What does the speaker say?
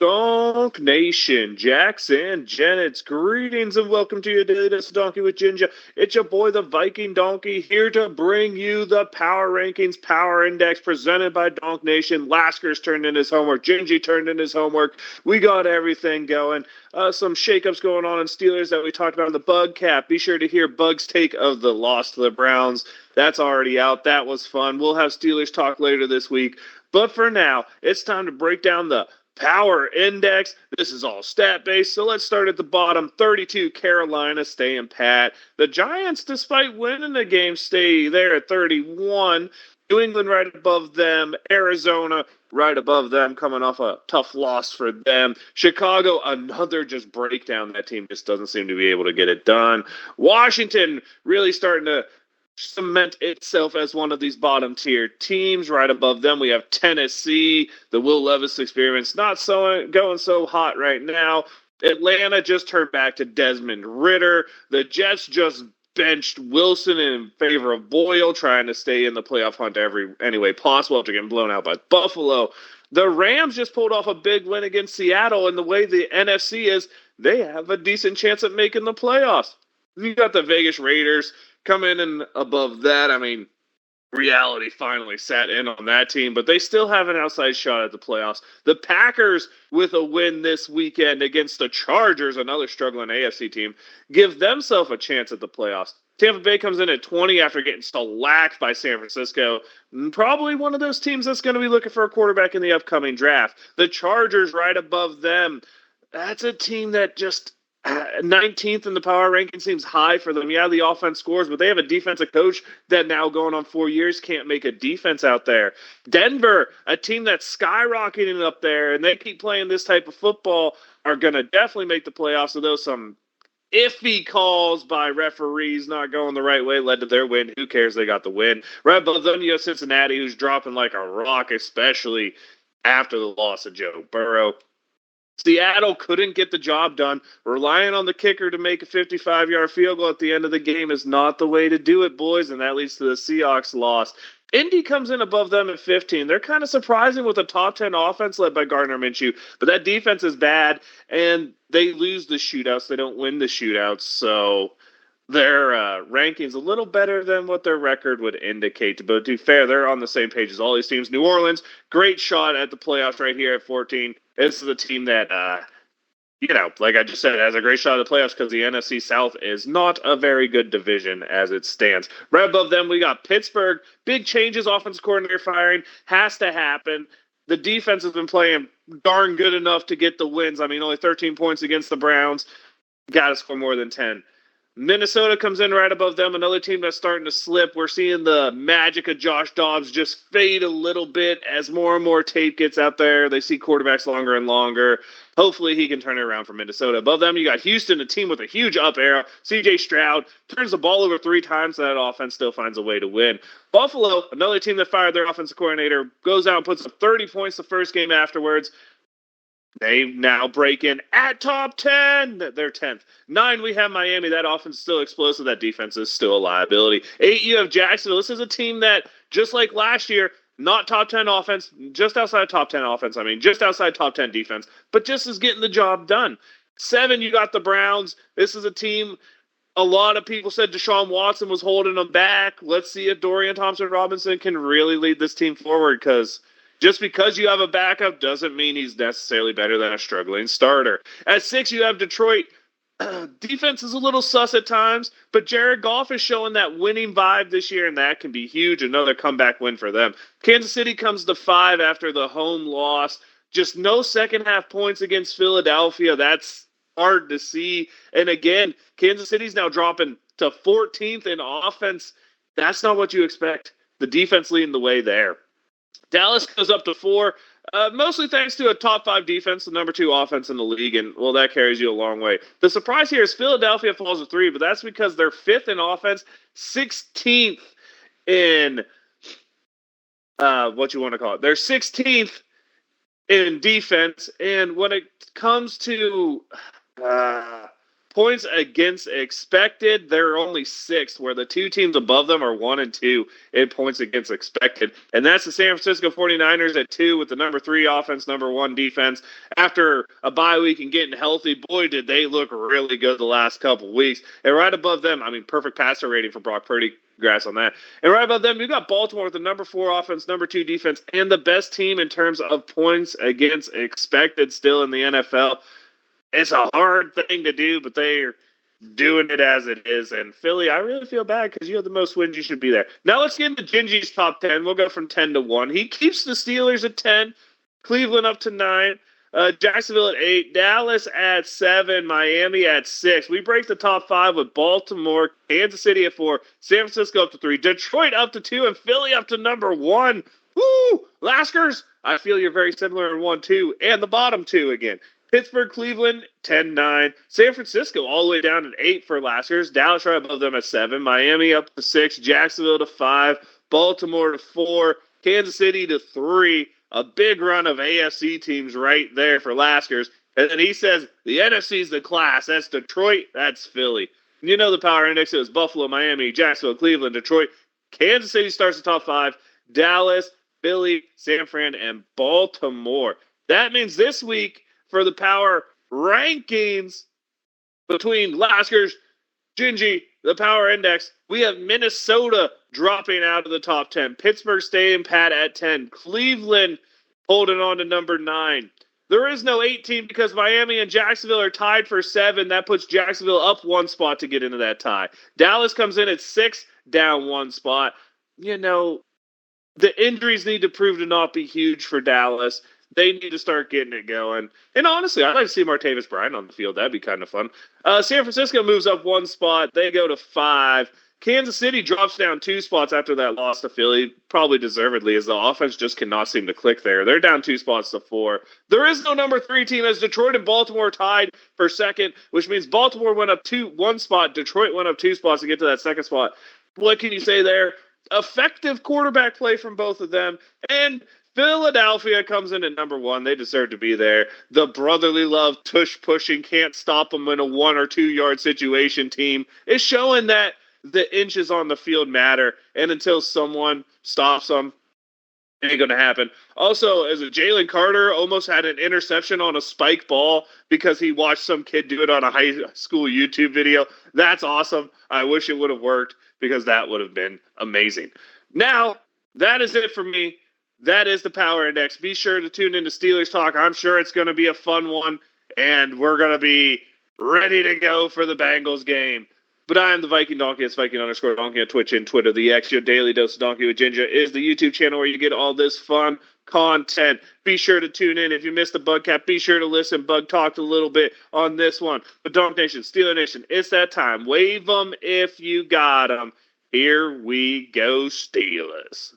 Donk Nation, Jax and Janet's greetings and welcome to your daily dose of Donkey with Ginger. It's your boy, the Viking Donkey, here to bring you the Power Rankings Power Index presented by Donk Nation. Lasker's turned in his homework. Gingy turned in his homework. We got everything going. Some shakeups going on in Steelers that we talked about in the Bug Cap. Be sure to hear Bug's take of the loss to the Browns. That's already out. That was fun. We'll have Steelers talk later this week. But for now, it's time to break down the Power Index. This is all stat based, so let's start at the bottom. 32, Carolina staying pat. The Giants, despite winning the game, stay there at 31. New England right above them. Arizona right above them, coming off a tough loss for them. Chicago, another just breakdown. That team just doesn't seem to be able to get it done. Washington really starting to cement itself as one of these bottom tier teams. Right above them, we have Tennessee, the Will Levis experience, not so going so hot right now. Atlanta just turned back to Desmond Ritter. The Jets just benched Wilson in favor of Boyle, trying to stay in the playoff hunt any way possible after getting blown out by Buffalo. The Rams just pulled off a big win against Seattle, and the way the NFC is, they have a decent chance at making the playoffs. You got the Vegas Raiders come in and above that. I mean, reality finally sat in on that team, but they still have an outside shot at the playoffs. The Packers, with a win this weekend against the Chargers, another struggling AFC team, give themselves a chance at the playoffs. Tampa Bay comes in at 20 after getting shellacked by San Francisco. Probably one of those teams that's going to be looking for a quarterback in the upcoming draft. The Chargers right above them. That's a team that just 19th in the power ranking seems high for them. Yeah, the offense scores, but they have a defensive coach that now going on 4 years can't make a defense out there. Denver, a team that's skyrocketing up there, and they keep playing this type of football, are going to definitely make the playoffs. Although some iffy calls by referees not going the right way led to their win. Who cares? They got the win. Right above them, you have Cincinnati, who's dropping like a rock, especially after the loss of Joe Burrow. Seattle couldn't get the job done. Relying on the kicker to make a 55-yard field goal at the end of the game is not the way to do it, boys, and that leads to the Seahawks loss. Indy comes in above them at 15. They're kind of surprising with a top 10 offense led by Gardner Minshew, but that defense is bad, and they lose the shootouts. They don't win the shootouts, so their rankings a little better than what their record would indicate. But to be fair, they're on the same page as all these teams. New Orleans, great shot at the playoffs right here at 14. This is a team that, like I just said, has a great shot at the playoffs because the NFC South is not a very good division as it stands. Right above them, we got Pittsburgh. Big changes, offensive coordinator firing. Has to happen. The defense has been playing darn good enough to get the wins. I mean, only 13 points against the Browns. Got to score more than 10. Minnesota comes in right above them, another team that's starting to slip. We're seeing the magic of Josh Dobbs just fade a little bit as more and more tape gets out there. They see quarterbacks longer and longer. Hopefully he can turn it around for Minnesota. Above them, you got Houston, a team with a huge up arrow. C.J. Stroud turns the ball over 3 times, and that offense still finds a way to win. Buffalo, another team that fired their offensive coordinator, goes out and puts up 30 points the first game afterwards. They now break in at top 10. They're 10th. 9, we have Miami. That offense is still explosive. That defense is still a liability. 8, you have Jacksonville. This is a team that, just like last year, not top 10 offense, just outside top 10 offense. I mean, just outside top 10 defense, but just is getting the job done. 7, you got the Browns. This is a team, a lot of people said Deshaun Watson was holding them back. Let's see if Dorian Thompson-Robinson can really lead this team forward, because just because you have a backup doesn't mean he's necessarily better than a struggling starter. At 6, you have Detroit. Defense is a little sus at times, but Jared Goff is showing that winning vibe this year, and that can be huge. Another comeback win for them. Kansas City comes to 5 after the home loss. Just no second half points against Philadelphia. That's hard to see. And again, Kansas City's now dropping to 14th in offense. That's not what you expect. The defense leading the way there. Dallas goes up to 4, mostly thanks to a top 5 defense, the number 2 offense in the league, and, well, that carries you a long way. The surprise here is Philadelphia falls to 3, but that's because they're 5th in offense, 16th in what you want to call it. They're 16th in defense, and when it comes to Points against expected, they're only sixth, where the two teams above them are 1 and 2 in points against expected. And that's the San Francisco 49ers at 2 with the number 3 offense, number 1 defense. After a bye week and getting healthy, boy, did they look really good the last couple weeks. And right above them, perfect passer rating for Brock Purdy. Congrats on that. And right above them, you got Baltimore with the number 4 offense, number 2 defense, and the best team in terms of points against expected still in the NFL. It's a hard thing to do, but they're doing it as it is. And Philly, I really feel bad because you have the most wins. You should be there. Now let's get into Gingy's top 10. We'll go from 10 to 1. He keeps the Steelers at 10, Cleveland up to 9, Jacksonville at 8, Dallas at 7, Miami at 6. We break the top 5 with Baltimore, Kansas City at 4, San Francisco up to 3, Detroit up to 2, and Philly up to number 1. Woo! Laskers, I feel you're very similar in 1, 2, and the bottom 2 again. Pittsburgh, Cleveland, 10-9. San Francisco all the way down at 8 for Laskers. Dallas right above them at 7. Miami up to 6. Jacksonville to 5. Baltimore to 4. Kansas City to 3. A big run of AFC teams right there for Laskers. And then he says the NFC's the class. That's Detroit. That's Philly. You know the power index. It was Buffalo, Miami, Jacksonville, Cleveland, Detroit. Kansas City starts the top 5. Dallas, Philly, San Fran, and Baltimore. That means this week, for the power rankings between Laskers, Gingy, the power index, we have Minnesota dropping out of the top 10. Pittsburgh staying pat at 10. Cleveland holding on to number 9. There is no 18 because Miami and Jacksonville are tied for 7. That puts Jacksonville up 1 spot to get into that tie. Dallas comes in at 6, down 1 spot. You know, the injuries need to prove to not be huge for Dallas. They need to start getting it going. And honestly, I'd like to see Martavis Bryant on the field. That'd be kind of fun. San Francisco moves up 1 spot. They go to 5. Kansas City drops down 2 spots after that loss to Philly, probably deservedly, as the offense just cannot seem to click there. They're down 2 spots to 4. There is no number 3 team as Detroit and Baltimore tied for second, which means Baltimore went up 1 spot. Detroit went up 2 spots to get to that second spot. What can you say there? Effective quarterback play from both of them. And Philadelphia comes in at number 1. They deserve to be there. The brotherly love, tush pushing, can't stop them in a 1 or 2 yard situation team is showing that the inches on the field matter. And until someone stops them, it ain't going to happen. Also, as a Jalen Carter almost had an interception on a spike ball because he watched some kid do it on a high school YouTube video. That's awesome. I wish it would have worked because that would have been amazing. Now, that is it for me. That is the Power Index. Be sure to tune into Steelers Talk. I'm sure it's going to be a fun one, and we're going to be ready to go for the Bengals game. But I am the Viking Donkey. It's Viking_Donkey on Twitch and Twitter. The X, your daily dose of Donkey with Ginger, is the YouTube channel where you get all this fun content. Be sure to tune in. If you missed the Bug Cap, be sure to listen. Bug talked a little bit on this one. But Donk Nation, Steeler Nation, it's that time. Wave them if you got them. Here we go, Steelers.